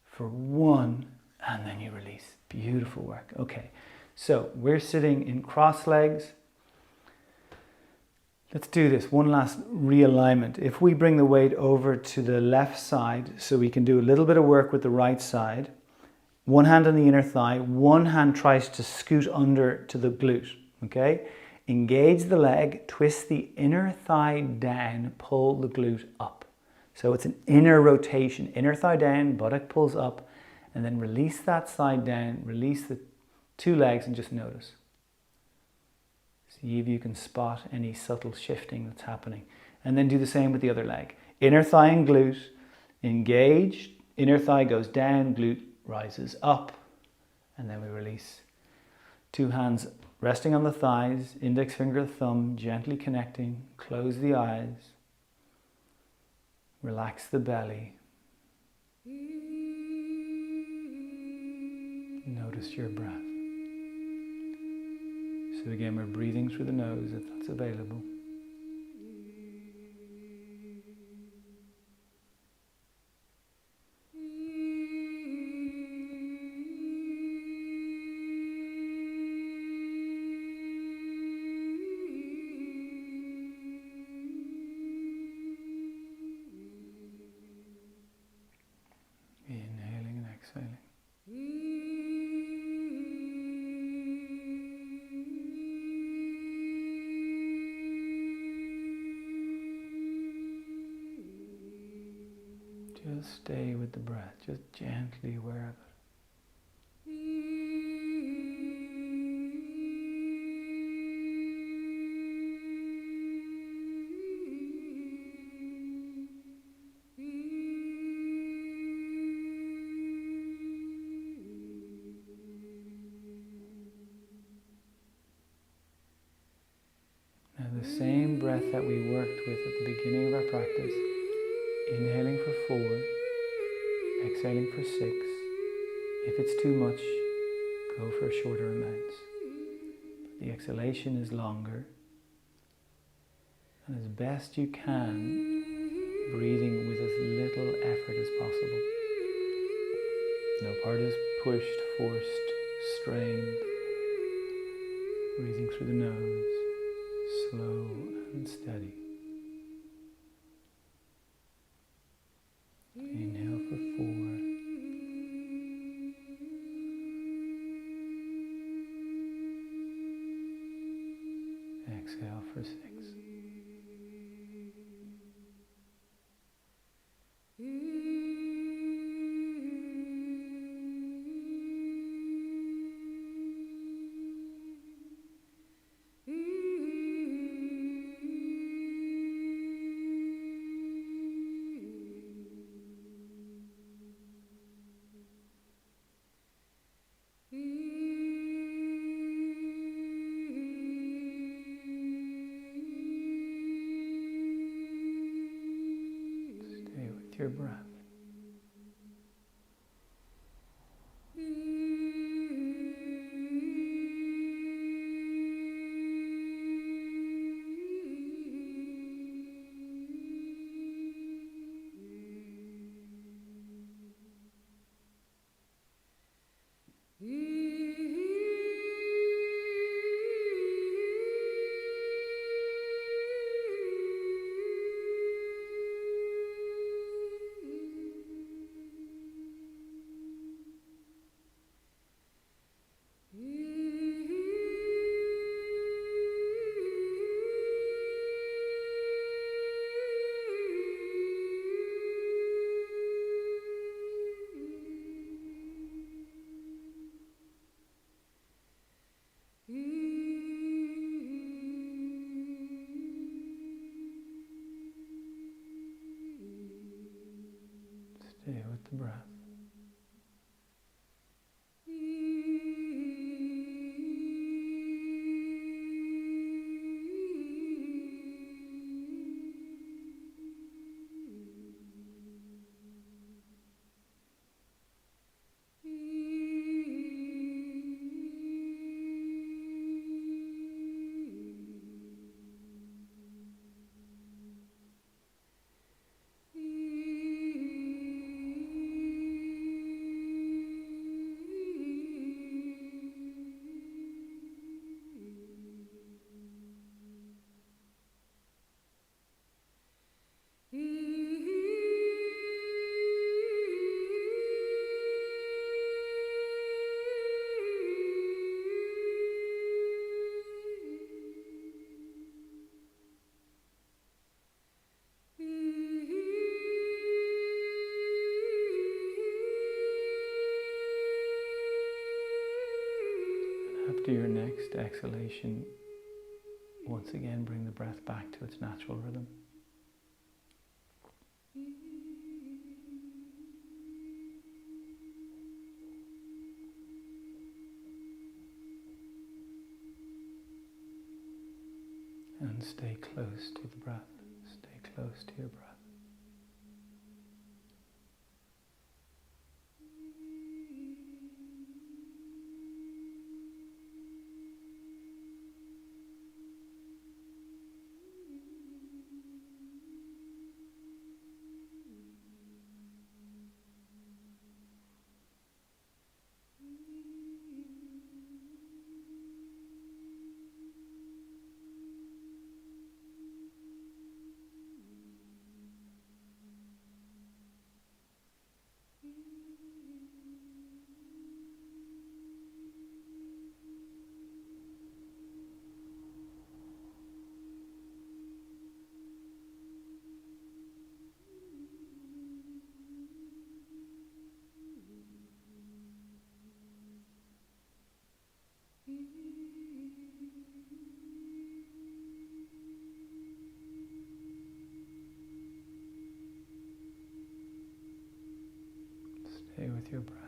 For 1. And then you release. Beautiful work. Okay, so we're sitting in cross legs. Let's do this. One last realignment. If we bring the weight over to the left side, so we can do a little bit of work with the right side. One hand on the inner thigh. One hand tries to scoot under to the glute. Okay? Engage the leg, twist the inner thigh down, pull the glute up. So it's an inner rotation. Inner thigh down, buttock pulls up, and then release that side down, release the 2 legs and just notice. See if you can spot any subtle shifting that's happening. And then do the same with the other leg. Inner thigh and glute, engage, inner thigh goes down, glute rises up, and then we release. 2 hands resting on the thighs, index finger, thumb, gently connecting. Close the eyes. Relax the belly. Notice your breath. So again, we're breathing through the nose if that's available. Inhaling and exhaling. Just stay with the breath, just gently aware of it. Now the same breath that we worked with at the beginning of our practice, inhaling for 4, exhaling for 6. If it's too much, go for shorter amounts. The exhalation is longer. And as best you can, breathing with as little effort as possible. No part is pushed, forced, strained. Breathing through the nose, slow and steady. Inhale for 4. Exhale for 6. Stay with your breath. Stay with the breath. After your next exhalation, once again bring the breath back to its natural rhythm. And stay close to the breath. Stay close to your breath. Stay with your breath.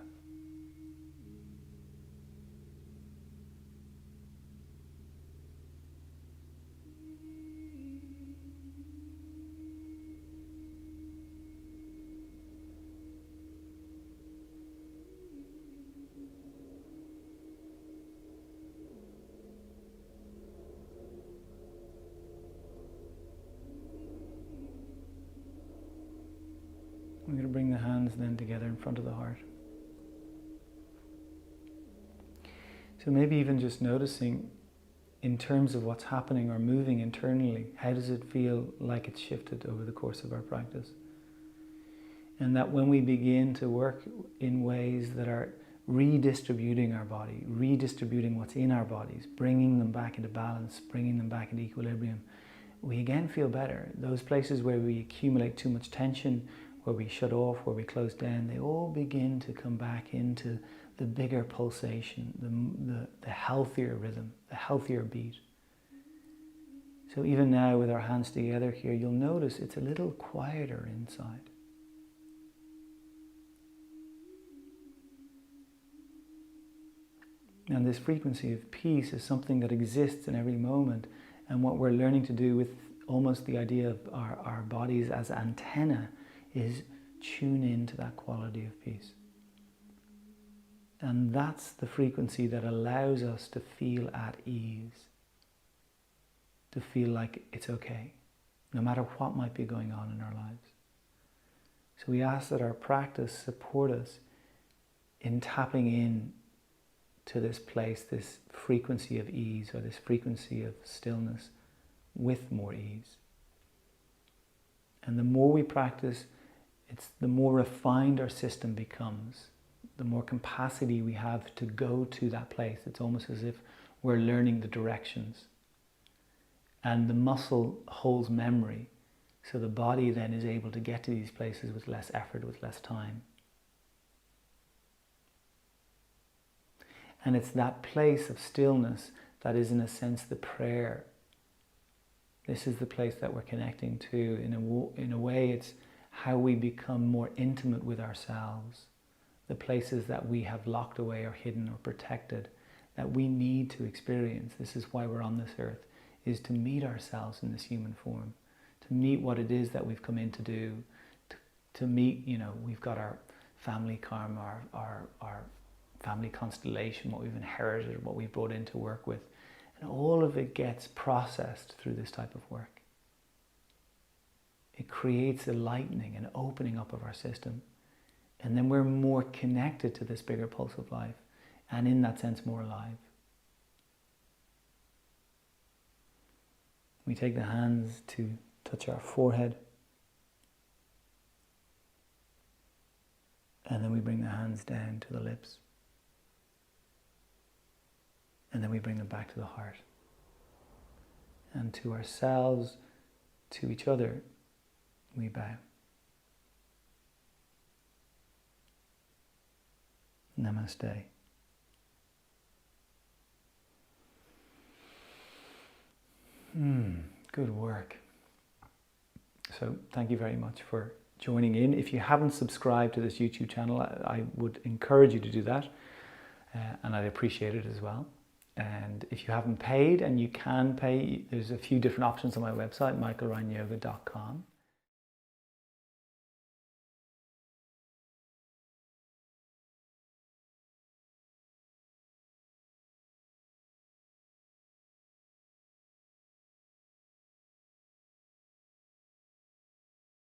We're going to bring the hands then together in front of the heart. So maybe even just noticing in terms of what's happening or moving internally, how does it feel like it's shifted over the course of our practice? And that when we begin to work in ways that are redistributing our body, redistributing what's in our bodies, bringing them back into balance, bringing them back into equilibrium, we again feel better. Those places where we accumulate too much tension, where we shut off, where we close down, they all begin to come back into the bigger pulsation, the healthier rhythm, the healthier beat. So even now with our hands together here, you'll notice it's a little quieter inside. And this frequency of peace is something that exists in every moment. And what we're learning to do with almost the idea of our bodies as antenna is tune into that quality of peace. And that's the frequency that allows us to feel at ease, to feel like it's okay, no matter what might be going on in our lives. So we ask that our practice support us in tapping in to this place, this frequency of ease, or this frequency of stillness with more ease. And the more we practice, it's the more refined our system becomes, the more capacity we have to go to that place. It's almost as if we're learning the directions. And the muscle holds memory, so the body then is able to get to these places with less effort, with less time. And it's that place of stillness that is, in a sense, the prayer. This is the place that we're connecting to. In a way, it's how we become more intimate with ourselves, the places that we have locked away or hidden or protected that we need to experience. This is why we're on this earth, is to meet ourselves in this human form, to meet what it is that we've come in to do, to meet, we've got our family karma, our family constellation, what we've inherited, what we've brought into work with. And all of it gets processed through this type of work. It creates a lightening, an opening up of our system. And then we're more connected to this bigger pulse of life. And in that sense, more alive. We take the hands to touch our forehead. And then we bring the hands down to the lips. And then we bring them back to the heart. And to ourselves, to each other, we bow. Namaste. Good work. So thank you very much for joining in. If you haven't subscribed to this YouTube channel, I would encourage you to do that. And I'd appreciate it as well. And if you haven't paid, and you can pay, there's a few different options on my website, michaelryanyoga.com.